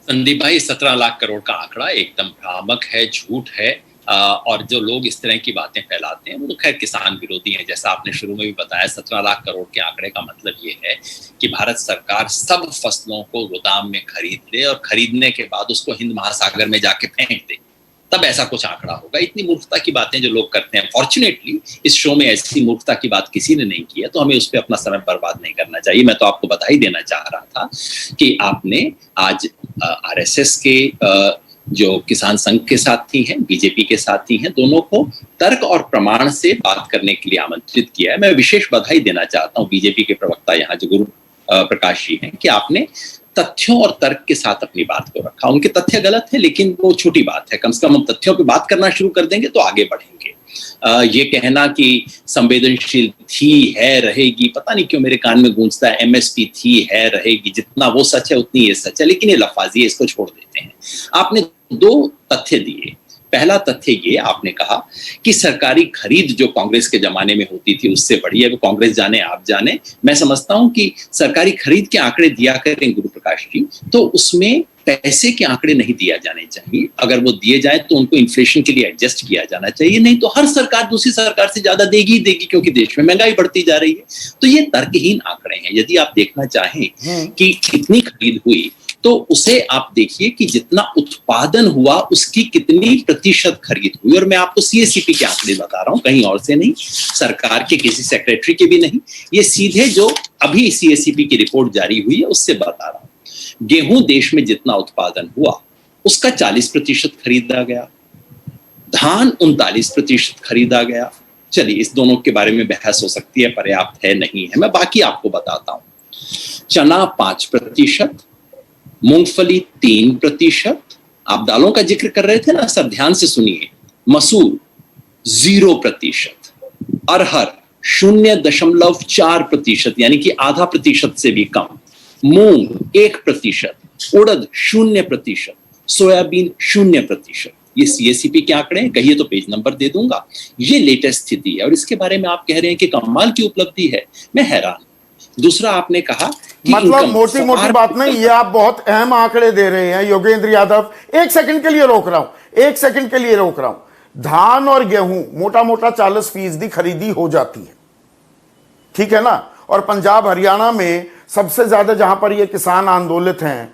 संदीप भाई, 17 लाख करोड़ का आंकड़ा एकदम भ्रामक है, झूठ है। और जो लोग इस तरह की बातें फैलाते हैं वो तो खैर किसान विरोधी हैं। जैसा आपने शुरू में भी बताया, 17 लाख करोड़ के आंकड़े का मतलब ये है कि भारत सरकार सब फसलों को गोदाम में खरीद ले और खरीदने के बाद उसको हिंद महासागर में जाके फेंक दे, तब ऐसा कुछ आंकड़ा होगा। इतनी मूर्खता की बातें जो लोग करते हैं, फॉर्चुनेटली इस शो में ऐसी मूर्खता की बात किसी ने नहीं की है, तो हमें उस पर अपना समय बर्बाद नहीं करना चाहिए। मैं तो आपको बधाई देना चाह रहा था कि आपने आज आरएसएस के जो किसान संघ के साथी हैं, बीजेपी के साथी हैं, दोनों को तर्क और प्रमाण से बात करने के लिए आमंत्रित किया है। मैं विशेष बधाई देना चाहता हूं बीजेपी के प्रवक्ता यहाँ जो गुरु प्रकाश जी हैं कि आपने तथ्यों और तर्क के साथ अपनी बात को रखा। उनके तथ्य गलत है लेकिन वो छोटी बात है, कम से कम हम तथ्यों पे बात करना शुरू कर देंगे तो आगे बढ़ेंगे। ये कहना कि संवेदनशील थी, है, रहेगी, पता नहीं क्यों मेरे कान में गूंजता है। एमएसपी थी, है, रहेगी, जितना वो सच है उतनी ये सच है, लेकिन ये लफाजी है, इसको छोड़ देते हैं। आपने 2 तथ्य दिए। पहला तथ्य ये आपने कहा कि सरकारी खरीद जो कांग्रेस के जमाने में होती थी उससे बढ़ी है। वो कांग्रेस जाने आप जाने, मैं समझता हूं कि सरकारी खरीद के आंकड़े दिया करें गुरु प्रकाश जी, तो उसमें पैसे के आंकड़े नहीं दिया जाने चाहिए। अगर वो दिए जाए तो उनको इन्फ्लेशन के लिए एडजस्ट किया जाना चाहिए, नहीं तो हर सरकार दूसरी सरकार से ज्यादा देगी क्योंकि देश में महंगाई बढ़ती जा रही है। तो ये तर्कहीन आंकड़े हैं। यदि आप देखना चाहें कि कितनी खरीद हुई तो उसे आप देखिए कि जितना उत्पादन हुआ उसकी कितनी प्रतिशत खरीद हुई। और मैं आपको सीएससीपी के आंकड़े बता रहा हूं, कहीं और से नहीं, सरकार के किसी सेक्रेटरी के भी नहीं, ये सीधे जो अभी सीएससीपी की रिपोर्ट जारी हुई है उससे बता रहा हूं। गेहूं देश में जितना उत्पादन हुआ उसका 40% खरीदा गया, धान 39% खरीदा गया। चलिए इस दोनों के बारे में बहस हो सकती है, पर्याप्त है नहीं है, मैं बाकी आपको बताता हूं। चना 5%, मूंगफली 3%, आप दालों का जिक्र कर रहे थे ना सर, ध्यान से सुनिए, मसूर 0%, अरहर 0.4%, यानी कि आधा प्रतिशत से भी कम, मूंग 1%, उड़द 0%, सोयाबीन 0%। ये सीएससीपी के आंकड़े हैं, कहिए तो पेज नंबर दे दूंगा। ये लेटेस्ट स्थिति है और इसके बारे में आप कह रहे हैं कि कमाल की उपलब्धि है, मैं हैरान। दूसरा आपने कहा कि मतलब मोटी मोटी बात नहीं, ये आप बहुत अहम आंकड़े दे रहे हैं योगेंद्र यादव। 1 सेकंड के लिए रोक रहा हूं, 1 सेकंड के लिए रोक रहा हूं। धान और गेहूं मोटा मोटा 40% खरीदी हो जाती है, ठीक है ना? और पंजाब हरियाणा में सबसे ज्यादा जहां पर ये किसान आंदोलित हैं,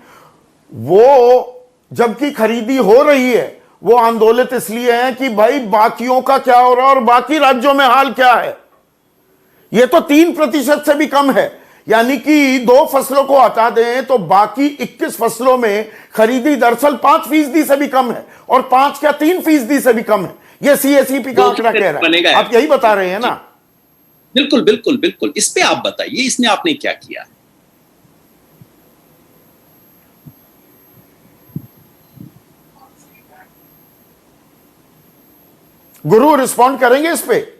वो जबकि खरीदी हो रही है, वो आंदोलित इसलिए हैं कि भाई बाकियों का क्या हो रहा है और बाकी राज्यों में हाल क्या है। ये तो 3% से भी कम है, यानी कि 2 फसलों को हटा दें तो बाकी 21 फसलों में खरीदी दरअसल 5% से भी कम है, और 5 क्या 3% से भी कम है। यह सीएससीपी का आंकड़ा कह रहा है, आप यही बता रहे हैं ना? बिल्कुल बिल्कुल बिल्कुल। इस पे आप बताइए, इसमें आपने क्या किया? गुरु रिस्पॉन्ड करेंगे इस पे?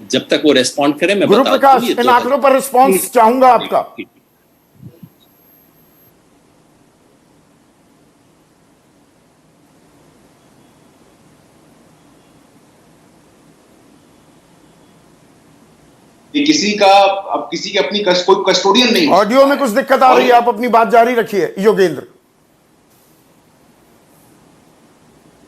जब तक वो रेस्पॉन्ड करें मैं गुरु प्रकाश, इन आंकड़ों पर रिस्पॉन्स चाहूंगा आपका। कि किसी की अपनी कोई कस्टोडियन नहीं। ऑडियो में कुछ दिक्कत आ रही है, आप अपनी बात जारी रखिए योगेंद्र।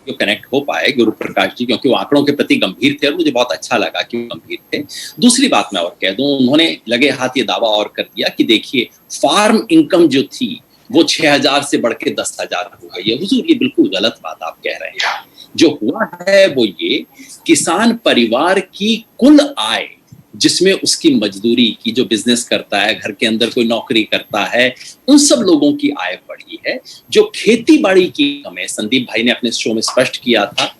जो कनेक्ट हो पाए गुरु प्रकाश जी, क्योंकि वो आंकड़ों के प्रति गंभीर थे और मुझे बहुत अच्छा लगा कि वो गंभीर थे। दूसरी बात मैं और कह दूं, उन्होंने लगे हाथ ये दावा और कर दिया कि देखिए फार्म इनकम जो थी वो 6,000 से बढ़ के 10,000 हो गई है। हुजूर, ये बिल्कुल गलत बात आप कह रहे हैं। जो हुआ है वो ये, किसान परिवार की कुल आय जिसमें उसकी मजदूरी की, जो बिजनेस करता है, घर के अंदर कोई नौकरी करता है, उन सब लोगों की आय बढ़ी है। जो खेती बाड़ी की इनकम है, संदीप भाई ने अपने शो में स्पष्ट किया था,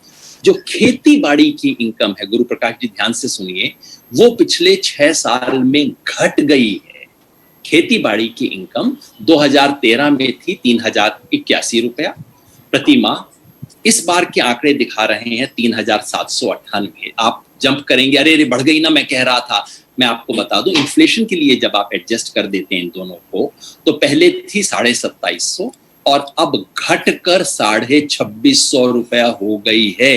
जो खेती बाड़ी की इनकम है, गुरु प्रकाश जी ध्यान से सुनिए, वो पिछले 6 साल में घट गई है। खेती बाड़ी की इनकम 2013 में थी 3,081 रुपया प्रति माह। इस बार के आंकड़े दिखा रहे हैं 3,798। आप जंप करेंगे, अरे बढ़ गई ना, मैं कह रहा था। मैं आपको बता दूं, इन्फ्लेशन के लिए जब आप एडजस्ट कर देते हैं इन दोनों को, तो पहले थी 2,750 और अब घटकर 2,650 रुपया हो गई है।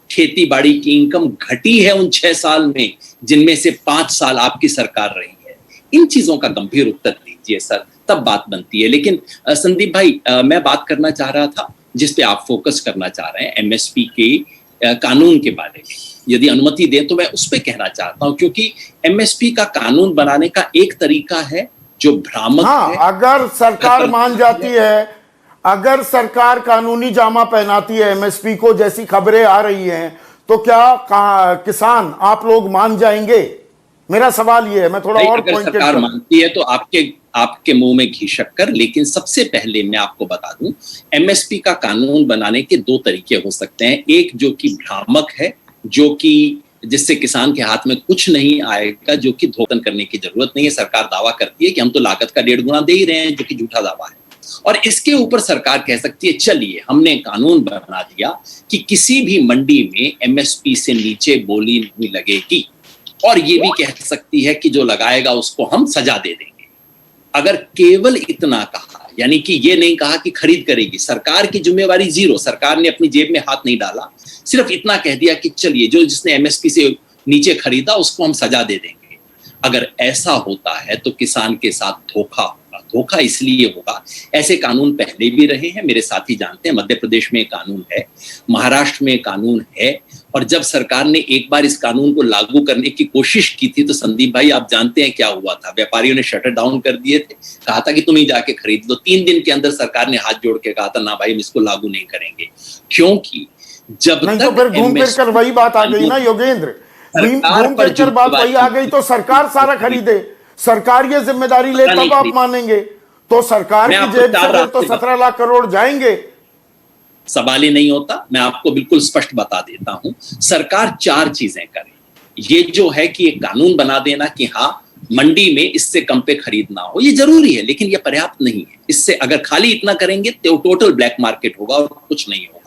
खेती बाड़ी की इनकम घटी है उन 6 साल में, जिनमें से 5 साल आपकी सरकार रही है। इन चीजों का गंभीर उत्तर दीजिए सर, तब बात बनती है। लेकिन संदीप भाई, मैं बात करना चाह रहा था जिस पे आप फोकस करना चाह रहे हैं, एमएसपी के कानून के बारे में। यदि अनुमति दें तो मैं उस पे कहना चाहता हूं, क्योंकि एमएसपी का कानून बनाने का एक तरीका है जो भ्रामक है। अगर सरकार मान जाती है, अगर सरकार कानूनी जामा पहनाती है एमएसपी को, जैसी खबरें आ रही हैं, तो क्या किसान, आप लोग मान जाएंगे? मेरा सवाल ये है। मैं थोड़ा और अगर सरकार मानती है तो आपके मुंह में घी शक्कर। लेकिन सबसे पहले मैं आपको बता दूं, एमएसपी का कानून बनाने के 2 तरीके हो सकते हैं। एक जो कि भ्रामक है, जो कि जिससे किसान के हाथ में कुछ नहीं आएगा, जो कि धोखन करने की जरूरत नहीं है। सरकार दावा करती है कि हम तो लागत का 1.5 गुना दे ही रहे हैं, जो कि झूठा दावा है। और इसके ऊपर सरकार कह सकती है, चलिए हमने कानून बना दिया कि किसी भी मंडी में एमएसपी से नीचे बोली नहीं लगेगी। और ये भी कह सकती है कि जो लगाएगा उसको हम सजा दे देंगे। अगर केवल इतना कहा, यानी कि ये नहीं कहा कि खरीद करेगी, सरकार की जिम्मेवारी जीरो, सरकार ने अपनी जेब में हाथ नहीं डाला, सिर्फ इतना कह दिया कि चलिए जो जिसने एमएसपी से नीचे खरीदा उसको हम सजा दे देंगे। अगर ऐसा होता है तो किसान के साथ धोखा होगा। धोखा इसलिए होगा, ऐसे कानून पहले भी रहे हैं, मेरे साथी जानते हैं। मध्य प्रदेश में कानून है, महाराष्ट्र में कानून है, और जब सरकार ने एक बार इस कानून को लागू करने की कोशिश की थी तो संदीप भाई आप जानते हैं क्या हुआ था। व्यापारियों ने शटर डाउन कर दिए थे, कहा था कि तुम ही जाके खरीद लो। 3 दिन के अंदर सरकार ने हाथ जोड़ के कहा था, ना भाई हम इसको लागू नहीं करेंगे, क्योंकि जब नहीं तो फिर घूम फिर कर वही बात आ गई ना योगेंद्र, घूम फिर कर बात वही आ गई। तो सरकार सारा खरीदे, सरकार ये जिम्मेदारी ले, तब आप मानेंगे। तो सरकार की जेब से तो 17 लाख करोड़ जाएंगे। सवाल ही नहीं होता। मैं आपको बिल्कुल स्पष्ट बता देता हूं, सरकार 4 चीजें करे। ये जो है कि एक कानून बना देना कि हाँ मंडी में इससे कम पे खरीदना हो, ये जरूरी है, लेकिन ये पर्याप्त नहीं है। इससे अगर खाली इतना करेंगे तो टोटल ब्लैक मार्केट होगा और कुछ नहीं होगा।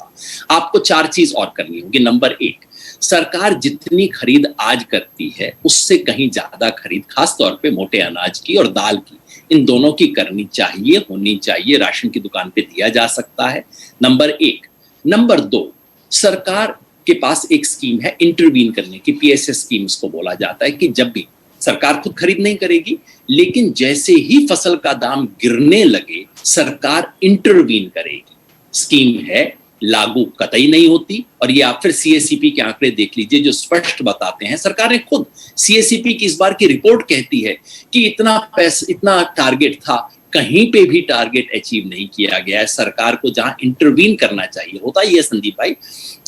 आपको 4 चीज और करनी होगी। नंबर 1, सरकार जितनी खरीद आज करती है उससे कहीं ज्यादा खरीद, खासतौर पे मोटे अनाज की और दाल की, इन दोनों की करनी चाहिए, होनी चाहिए। राशन की दुकान पे दिया जा सकता है, नंबर 1। नंबर 2, सरकार के पास एक स्कीम है इंटरवीन करने की, पीएसएस स्कीम उसको बोला जाता है, कि जब भी सरकार खुद खरीद नहीं करेगी, लेकिन जैसे ही फसल का दाम गिरने लगे सरकार इंटरवीन करेगी। स्कीम है, लागू कतई नहीं होती। और ये आप फिर सीएसीपी के आंकड़े देख लीजिए जो स्पष्ट बताते हैं। सरकार ने खुद, सीएसीपी की इस बार की रिपोर्ट कहती है कि इतना टारगेट था, कहीं पे भी टारगेट अचीव नहीं किया गया है। सरकार को जहां इंटरवीन करना चाहिए, होता ही है संदीप भाई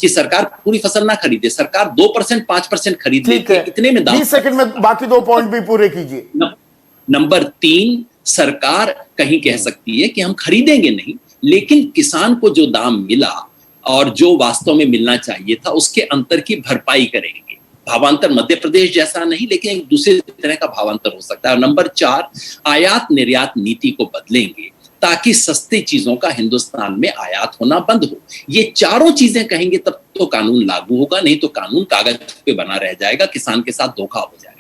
कि सरकार पूरी फसल ना खरीदे, सरकार 2% 5% खरीद लेती है। इतने में 20 सेकंड में बाकी 2 पॉइंट भी पूरे कीजिए। नंबर 3, सरकार कहीं कह सकती है कि हम खरीदेंगे नहीं, लेकिन किसान को जो दाम मिला और जो वास्तव में मिलना चाहिए था उसके अंतर की भरपाई करेंगे। भावांतर मध्य प्रदेश जैसा नहीं, लेकिन एक दूसरे तरह का भावांतर हो सकता है। और नंबर 4, आयात निर्यात नीति को बदलेंगे ताकि सस्ती चीजों का हिंदुस्तान में आयात होना बंद हो। ये चारों चीजें कहेंगे तब तो कानून लागू होगा, नहीं तो कानून कागज पे बना रह जाएगा, किसान के साथ धोखा हो जाएगा।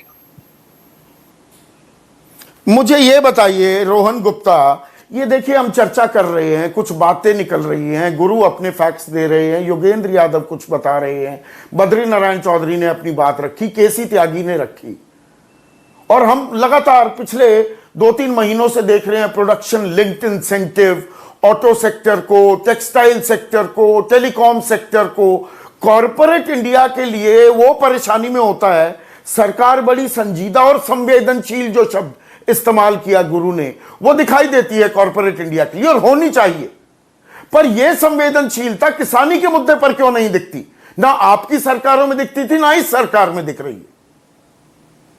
मुझे ये बताइए रोहन गुप्ता, ये देखिए हम चर्चा कर रहे हैं, कुछ बातें निकल रही हैं, गुरु अपने फैक्ट्स दे रहे हैं, योगेंद्र यादव कुछ बता रहे हैं, बद्री नारायण चौधरी ने अपनी बात रखी, केसी त्यागी ने रखी। और हम लगातार पिछले 2-3 महीनों से देख रहे हैं production linked incentive, auto sector को, टेक्सटाइल सेक्टर को, टेलीकॉम सेक्टर को। कॉरपोरेट इंडिया के लिए वो परेशानी में होता है। सरकार बड़ी संजीदा और संवेदनशील, जो शब्द इस्तेमाल किया गुरु ने, वो दिखाई देती है कॉरपोरेट इंडिया के लिए और होनी चाहिए। पर यह संवेदनशीलता किसानी के मुद्दे पर क्यों नहीं दिखती? ना आपकी सरकारों में दिखती थी, ना इस सरकार में दिख रही है।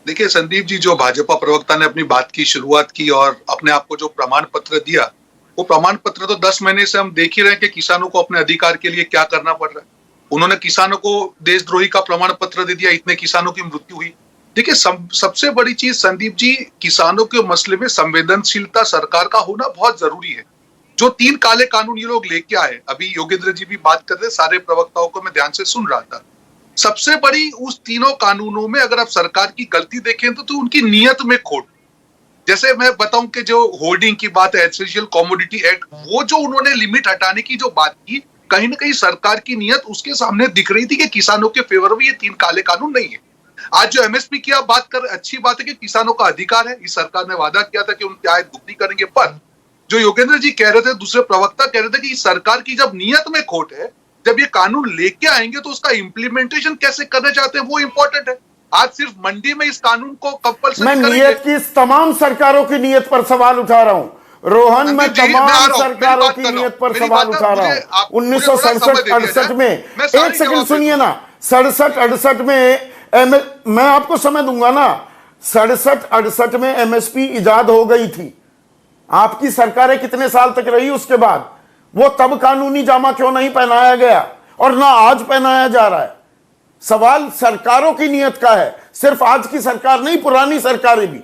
देखिए संदीप जी, जो भाजपा प्रवक्ता ने अपनी बात की शुरुआत की और अपने आप को जो प्रमाण पत्र दिया, वो प्रमाण पत्र तो 10 महीने से हम देख ही रहे हैं कि किसानों को अपने अधिकार के लिए क्या करना पड़ रहा है। उन्होंने किसानों को देशद्रोही का प्रमाण पत्र दे दिया, इतने किसानों की मृत्यु हुई। देखिए सबसे बड़ी चीज संदीप जी, किसानों के मसले में संवेदनशीलता सरकार का होना बहुत जरूरी है। जो 3 काले कानून ये लोग लेके आए, अभी योगेंद्र जी भी बात कर रहे, सारे प्रवक्ताओं को मैं ध्यान से सुन रहा था। सबसे बड़ी उस तीनों कानूनों में अगर आप सरकार की गलती देखें तो उनकी नीयत में खोट। जैसे मैं बताऊं कि जो होर्डिंग की बात है, एसेंशियल कमोडिटी एक्ट, वो जो उन्होंने लिमिट हटाने की जो बात की, कहीं ना कहीं सरकार की नीयत उसके सामने दिख रही थी कि किसानों के फेवर में ये 3 काले कानून नहीं है। आज जो एमएसपी की आप बात कर, अच्छी बात है कि किसानों का अधिकार है। इस सरकार ने वादा किया था कि उनकी आय दुगनी करेंगे, पर जो योगेंद्र जी कह रहे थे, दूसरे प्रवक्ता कह रहे थे कि इस सरकार की जब नीयत में खोट है, जब ये कानून लेके आएंगे तो उसका इंप्लीमेंटेशन कैसे करना चाहते हैं वो इंपॉर्टेंट है। आज सिर्फ मंडी में इस कानून को कंपल्सरी मैं नियत की तमाम सरकारों की नीयत पर सवाल उठा रहा हूं रोहन, मैं तमाम सरकारों की नीयत पर सवाल उठा रहा हूं। 1967-68 में, एक सेकंड सुनिए ना, 67-68 में मैं आपको समय दूंगा ना, 67-68 में एमएसपी इजाद हो गई थी। आपकी सरकारें कितने साल तक रही उसके बाद? वो तब कानूनी जामा क्यों नहीं पहनाया गया और ना आज पहनाया जा रहा है? सवाल सरकारों की नीयत का है, सिर्फ आज की सरकार नहीं, पुरानी सरकारें भी।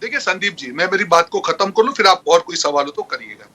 देखिए संदीप जी, मैं मेरी बात को खत्म कर लूं, फिर आप और कोई सवाल हो तो करिएगा।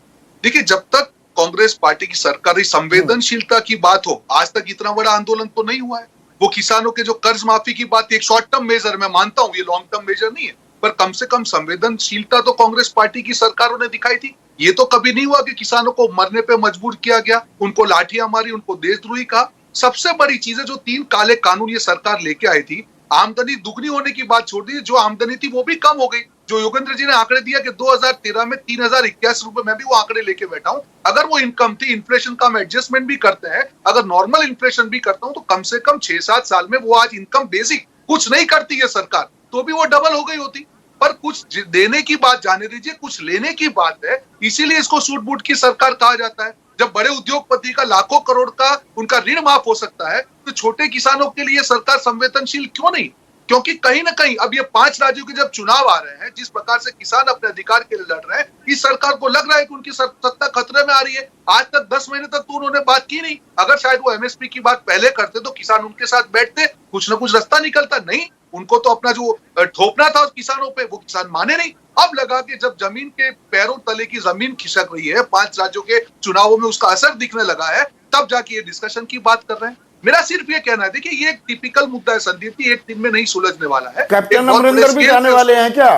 देखिए, जब तक कांग्रेस पार्टी की सरकारी संवेदनशीलता की बात हो, आज तक इतना बड़ा आंदोलन तो नहीं हुआ है। वो किसानों के जो कर्ज माफी की बात, एक शॉर्ट टर्म मेजर, मैं मानता हूं ये लॉन्ग टर्म मेजर नहीं है, पर कम से कम संवेदनशीलता तो कांग्रेस पार्टी की सरकारों ने दिखाई थी। ये तो कभी नहीं हुआ कि किसानों को मरने पे मजबूर किया गया, उनको लाठियां मारी, उनको देशद्रोही कहा। सबसे बड़ी चीज है जो 3 काले कानून ये सरकार लेके आई थी, आमदनी दुगनी होने की बात छोड़ दी, जो आमदनी थी वो भी कम हो गई। जो योगेंद्र जी ने आंकड़े दिया कि 2013 में 3081 रुपए, मैं भी वो आंकड़े लेके बैठा हूं। अगर वो इनकम थी, इन्फ्लेशन का हम एडजस्टमेंट भी करते हैं, अगर नॉर्मल इन्फ्लेशन भी करता हूं, तो कम से कम 6-7 साल में वो आज इनकम बेसिक कुछ नहीं करती है सरकार, तो भी वो डबल हो गई होती। पर कुछ देने की बात जाने दीजिए, कुछ लेने की बात है, इसीलिए इसको सूट बूट की सरकार कहा जाता है। जब बड़े उद्योगपति का लाखों करोड़ का उनका ऋण माफ हो सकता है, तो छोटे किसानों के लिए सरकार संवेदनशील क्यों नहीं? क्योंकि कहीं ना कहीं अब ये 5 राज्यों के जब चुनाव आ रहे हैं, जिस प्रकार से किसान अपने अधिकार के लिए लड़ रहे हैं, इस सरकार को लग रहा है कि उनकी सत्ता खतरे में आ रही है। आज तक 10 महीने तक तो उन्होंने बात की नहीं। अगर शायद वो एमएसपी की बात पहले करते तो किसान उनके साथ बैठते, कुछ ना कुछ रास्ता निकलता। नहीं, उनको तो अपना जो थोपना था किसानों पे, वो किसान माने नहीं। अब लगा कि जब जमीन के पैरों तले की जमीन खिसक रही है, 5 राज्यों के चुनावों में उसका असर दिखने लगा है, तब जाके ये डिस्कशन की बात कर रहे हैं। मेरा सिर्फ ये कहना है, देखिए ये एक टिपिकल मुद्दा है संदीप जी, एक दिन में नहीं सुलझने वाला है। कैप्टन अमरिंदर भी जाने वाले हैं क्या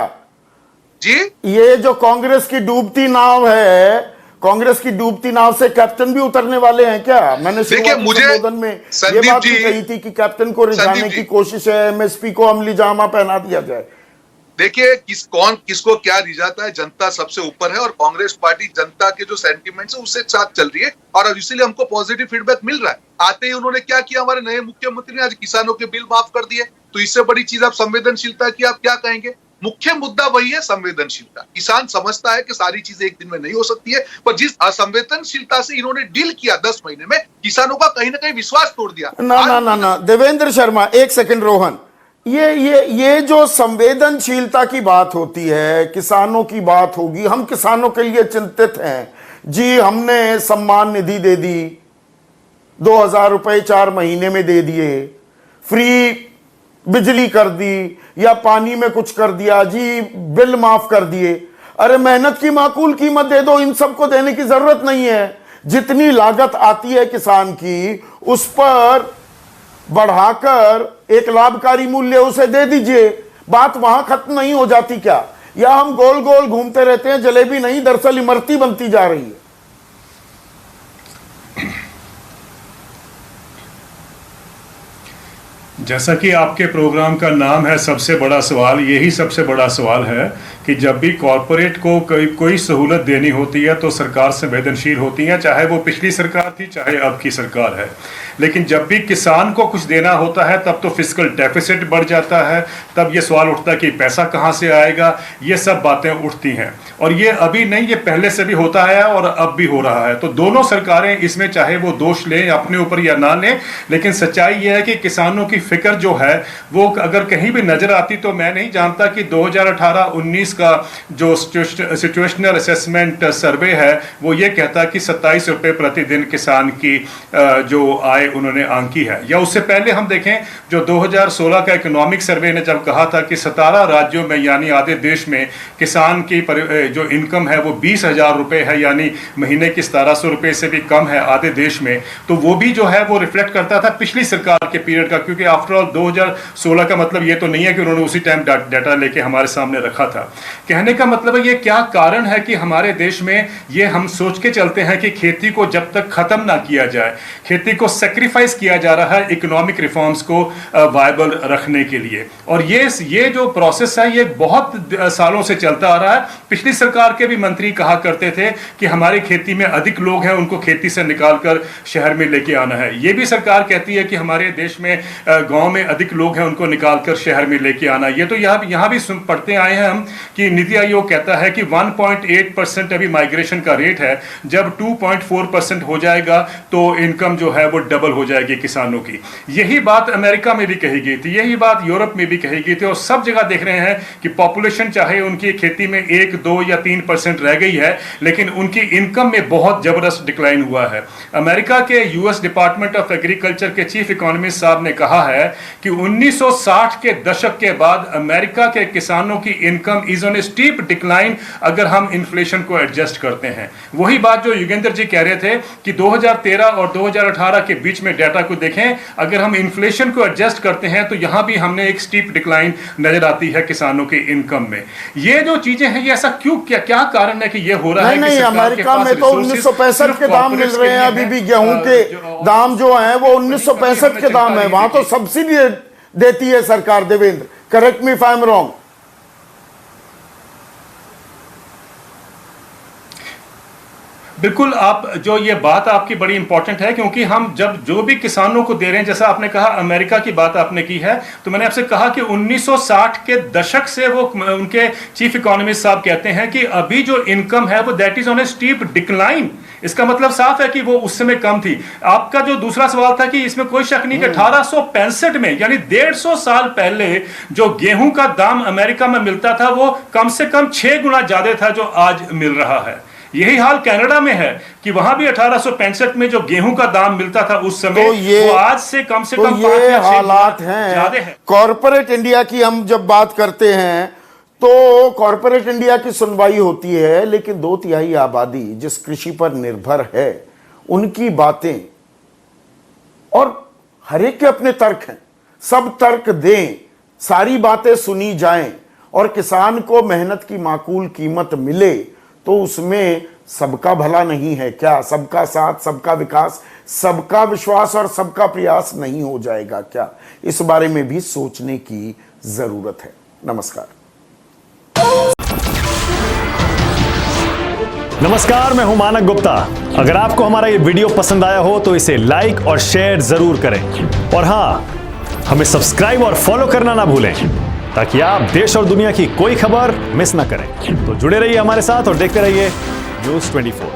जी? ये जो कांग्रेस की डूबती नाव है, कांग्रेस की डूबती नाव से कैप्टन भी उतरने वाले हैं क्या? मैंने संबोधन में ये बात भी कही थी कि कैप्टन को रिझाने की कोशिश है, एमएसपी को अमली जामा पहना दिया जाए। देखिए किसको क्या रिझाता है, जनता सबसे ऊपर है और कांग्रेस पार्टी जनता के जो सेंटिमेंट्स है उससे साथ चल रही है और इसीलिए हमको पॉजिटिव फीडबैक मिल रहा है। आते ही उन्होंने क्या किया, हमारे नए मुख्यमंत्री ने आज किसानों के बिल माफ कर दिए, तो इससे बड़ी चीज आप संवेदनशीलता की आप क्या कहेंगे? मुख्य मुद्दा वही है संवेदनशीलता। किसान समझता है कि सारी चीजें एक दिन में नहीं हो सकती है, पर जिस असंवेदनशीलता से इन्होंने डील किया 10 महीने में, किसानों का कहीं ना कहीं विश्वास तोड़ दिया। ना देवेंद्र शर्मा, एक सेकंड रोहन, ये जो संवेदनशीलता की बात होती है, किसानों की बात होगी, हम किसानों के लिए चिंतित हैं जी। हमने सम्मान निधि दे दी, 2000 रुपए 4 महीने में दे दिए, फ्री बिजली कर दी या पानी में कुछ कर दिया जी, बिल माफ कर दिए। अरे मेहनत की माकूल कीमत दे दो, इन सबको देने की जरूरत नहीं है। जितनी लागत आती है किसान की, उस पर बढ़ाकर एक लाभकारी मूल्य उसे दे दीजिए। बात वहां खत्म नहीं हो जाती क्या? या हम गोल गोल घूमते रहते हैं? जलेबी नहीं, दरअसल इमरती बनती जा रही है। जैसा कि आपके प्रोग्राम का नाम है सबसे बड़ा सवाल, यही सबसे बड़ा सवाल है कि जब भी कॉरपोरेट को कोई सहूलत देनी होती है तो सरकार संवेदनशील होती है, चाहे वो पिछली सरकार थी चाहे अब की सरकार है। लेकिन जब भी किसान को कुछ देना होता है तब तो फिस्कल डेफिसिट बढ़ जाता है, तब ये सवाल उठता है कि पैसा कहाँ से आएगा, ये सब बातें उठती हैं। और ये अभी नहीं, ये पहले से भी होता है और अब भी हो रहा है। तो दोनों सरकारें इसमें चाहे वो दोष लें अपने ऊपर या ना लें, लेकिन सच्चाई ये है कि किसानों की फिक्र जो है वो अगर कहीं भी नजर आती तो मैं नहीं जानता कि 2018-19 का जो सिचुएशनल असेसमेंट सर्वे है वो ये कहता कि 27 रुपये प्रतिदिन किसान की जो आय उन्होंने आंकी है। या उससे पहले हम देखें जो 2016 का इकोनॉमिक सर्वे ने जब कहा था कि 17 राज्यों में यानी आधे देश में किसान की जो इनकम है वो 20,000 रुपये है, यानी महीने की 1700 रुपये से भी कम है आधे देश में, तो वो भी जो है वो रिफ्लेक्ट करता था पिछली सरकार के पीरियड का। क्योंकि आफ्टर ऑल 2016 का मतलब ये तो नहीं है कि उन्होंने उसी टाइम डाटा लेके हमारे सामने रखा था। कहने का मतलब है ये क्या कारण है कि हमारे देश में ये हम सोच के चलते हैं कि खेती को जब तक खत्म ना किया जाए, खेती को सेक्रीफाइस किया जा रहा है इकोनॉमिक रिफॉर्म्स को वायबल रखने के लिए। और ये जो प्रोसेस है ये बहुत सालों से चलता आ रहा है। पिछली सरकार के भी मंत्री कहा करते थे कि हमारी खेती में अधिक लोग हैं, उनको खेती से निकालकर शहर में लेके आना है। ये भी सरकार कहती है कि हमारे देश में गांव में अधिक लोग हैं, उनको निकालकर शहर में लेके आना। ये तो यहाँ भी पढ़ते आए हैं हम कि नीति आयोग कहता है कि 1.8% अभी माइग्रेशन का रेट है, जब 2.4% हो जाएगा तो इनकम जो है वो डबल हो जाएगी किसानों की। यही बात अमेरिका में भी कही गई थी, यही बात यूरोप में भी कही गई थी। और सब जगह देख रहे हैं कि पॉपुलेशन चाहे उनकी खेती में 1, 2 या 3% रह गई है, लेकिन उनकी इनकम में बहुत जबरदस्त डिक्लाइन हुआ है। अमेरिका के यूएस डिपार्टमेंट ऑफ एग्रीकल्चर के चीफ इकोनॉमिस्ट साहब ने कहा है कि 1960 के दशक के बाद अमेरिका के किसानों की income is on A steep decline अगर हम इन्फ्लेशन को एडजस्ट करते हैं। वही बात जो युगेंद्र जी कह रहे थे कि 2013 और 2018 के बीच में डाटा को देखें, अगर हम इन्फ्लेशन को एडजस्ट करते हैं तो यहां भी हमने एक स्टीप डिक्लाइन नजर आती है किसानों के इनकम में। ये जो चीजें हैं ये ऐसा क्यों, क्या कारण है कि ये हो रहा है? नहीं, अमेरिका में तो 1965 के दाम मिल रहे हैं अभी भी। गेहूं के दाम जो हैं वो 1965 के दाम है। वहां तो सब्सिडी देती है सरकार। Devendra, correct me if I am wrong. बिल्कुल, आप जो ये बात आपकी बड़ी इंपॉर्टेंट है, क्योंकि हम जब जो भी किसानों को दे रहे हैं, जैसा आपने कहा अमेरिका की बात आपने की है, तो मैंने आपसे कहा कि 1960 के दशक से वो उनके चीफ इकोनॉमिस्ट साहब कहते हैं कि अभी जो इनकम है वो that is on A steep decline. इसका मतलब साफ है कि वो उस समय कम थी। आपका जो दूसरा सवाल था कि इसमें कोई शक नहीं कि 1865 में यानी 150 साल पहले जो गेहूं का दाम अमेरिका में मिलता था वो कम से कम 6 गुना ज्यादा था जो आज मिल रहा है। यही हाल कनाडा में है कि वहां भी 1865 में जो गेहूं का दाम मिलता था उस समय वो आज से कम तो 5 ये या 6 हालात हैं। कॉर्पोरेट इंडिया की हम जब बात करते हैं तो कॉर्पोरेट इंडिया की सुनवाई होती है, लेकिन 2/3 आबादी जिस कृषि पर निर्भर है उनकी बातें, और हर एक के अपने तर्क हैं, सब तर्क दें, सारी बातें सुनी जाएं और किसान को मेहनत की माकूल कीमत मिले, तो उसमें सबका भला नहीं है क्या? सबका साथ, सबका विकास, सबका विश्वास और सबका प्रयास नहीं हो जाएगा क्या? इस बारे में भी सोचने की जरूरत है। नमस्कार। नमस्कार, मैं हूं मानक गुप्ता। अगर आपको हमारा ये वीडियो पसंद आया हो तो इसे लाइक और शेयर जरूर करें, और हां, हमें सब्सक्राइब और फॉलो करना ना भूलें ताकि आप देश और दुनिया की कोई खबर मिस ना करें। तो जुड़े रहिए हमारे साथ और देखते रहिए न्यूज़ 24।